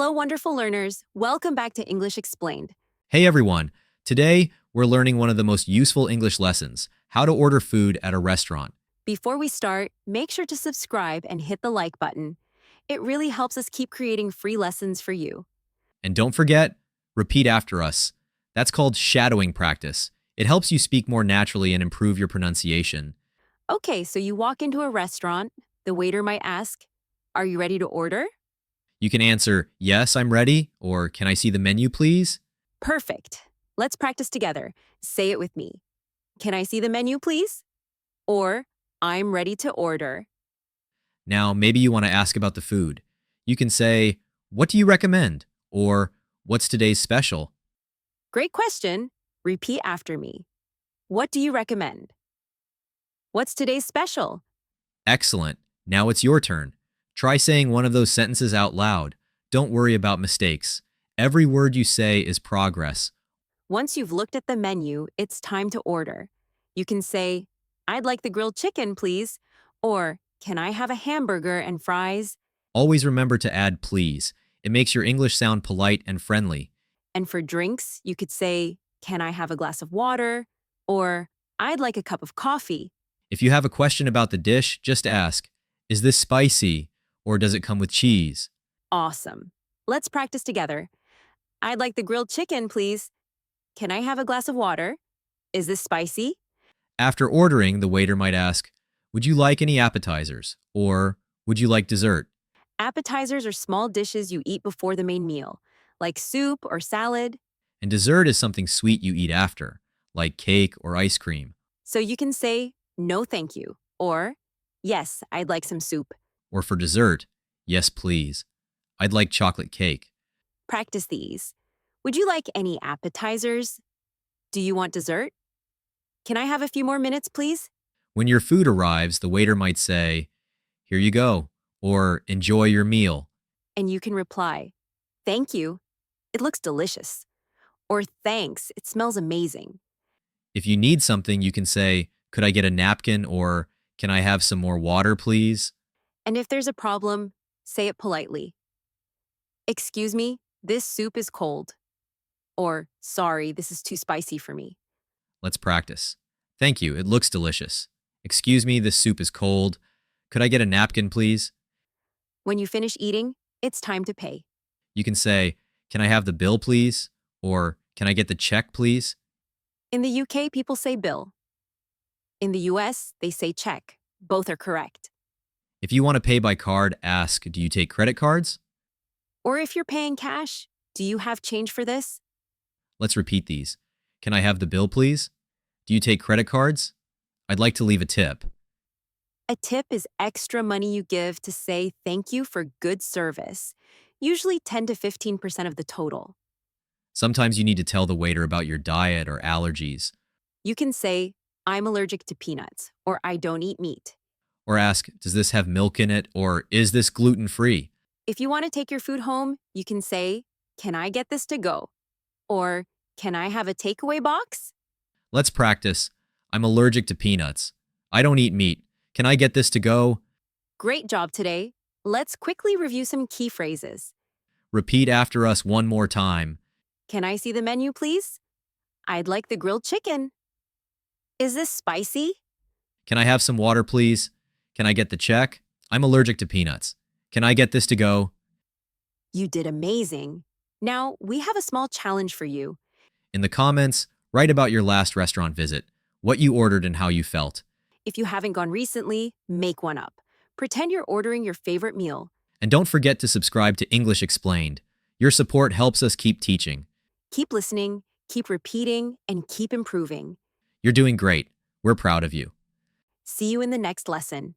Hello, wonderful learners. Welcome back to English Explained. Hey everyone, today we're learning one of the most useful English lessons, how to order food at a restaurant. Before we start, make sure to subscribe and hit the like button. It really helps us keep creating free lessons for you. And don't forget, repeat after us. That's called shadowing practice. It helps you speak more naturally and improve your pronunciation. Okay, so you walk into a restaurant. The waiter might ask, "Are you ready to order?" You can answer, yes, I'm ready, or can I see the menu, please? Perfect. Let's practice together. Say it with me. Can I see the menu, please? Or, I'm ready to order. Now, maybe you want to ask about the food. You can say, what do you recommend? Or, what's today's special? Great question. Repeat after me. What do you recommend? What's today's special? Excellent. Now it's your turn. Try saying one of those sentences out loud. Don't worry about mistakes. Every word you say is progress. Once you've looked at the menu, it's time to order. You can say, "I'd like the grilled chicken, please," or "Can I have a hamburger and fries?" Always remember to add please. It makes your English sound polite and friendly. And for drinks, you could say, "Can I have a glass of water?" or "I'd like a cup of coffee." If you have a question about the dish, just ask, is this spicy or does it come with cheese? Awesome. Let's practice together. "I'd like the grilled chicken, please. Can I have a glass of water? Is this spicy?" After ordering, the waiter might ask, would you like any appetizers? Or would you like dessert? Appetizers are small dishes you eat before the main meal, like soup or salad. And dessert is something sweet you eat after, like cake or ice cream. So you can say, "No, thank you," or "Yes, I'd like some soup." Or for dessert, yes, please. I'd like chocolate cake. Practice these. Would you like any appetizers? Do you want dessert? Can I have a few more minutes, please? When your food arrives, the waiter might say, here you go, or enjoy your meal. And you can reply, "Thank you. It looks delicious." Or "Thanks, it smells amazing." If you need something, you can say, could I get a napkin? Or can I have some more water, please? And if there's a problem, say it politely. "Excuse me, this soup is cold." Or, "Sorry, this is too spicy for me." Let's practice. Thank you, it looks delicious. Excuse me, this soup is cold. Could I get a napkin, please? When you finish eating, it's time to pay. You can say, can I have the bill, please? Or can I get the check, please? In the UK, people say bill. In the US, they say check. Both are correct. If you want to pay by card, ask, do you take credit cards? Or if you're paying cash, "Do you have change for this?" Let's repeat these. Can I have the bill, please? Do you take credit cards? I'd like to leave a tip. A tip is extra money you give to say thank you for good service, usually 10 to 15% of the total. Sometimes you need to tell the waiter about your diet or allergies, You can say, "I'm allergic to peanuts," or "I don't eat meat." or ask, does this have milk in it, or is this gluten-free? If you want to take your food home, you can say, "Can I get this to go?" Or, "Can I have a takeaway box?" Let's practice. I'm allergic to peanuts. I don't eat meat. Can I get this to go? Great job today. Let's quickly review some key phrases. Repeat after us one more time. "Can I see the menu, please?" "I'd like the grilled chicken." "Is this spicy?" Can I have some water, please? Can I get the check? I'm allergic to peanuts. Can I get this to go? You did amazing. Now, we have a small challenge for you. In the comments, write about your last restaurant visit, what you ordered and how you felt. If you haven't gone recently, make one up. Pretend you're ordering your favorite meal. And don't forget to subscribe to English Explained. Your support helps us keep teaching. Keep listening, keep repeating, and keep improving. You're doing great. We're proud of you. See you in the next lesson.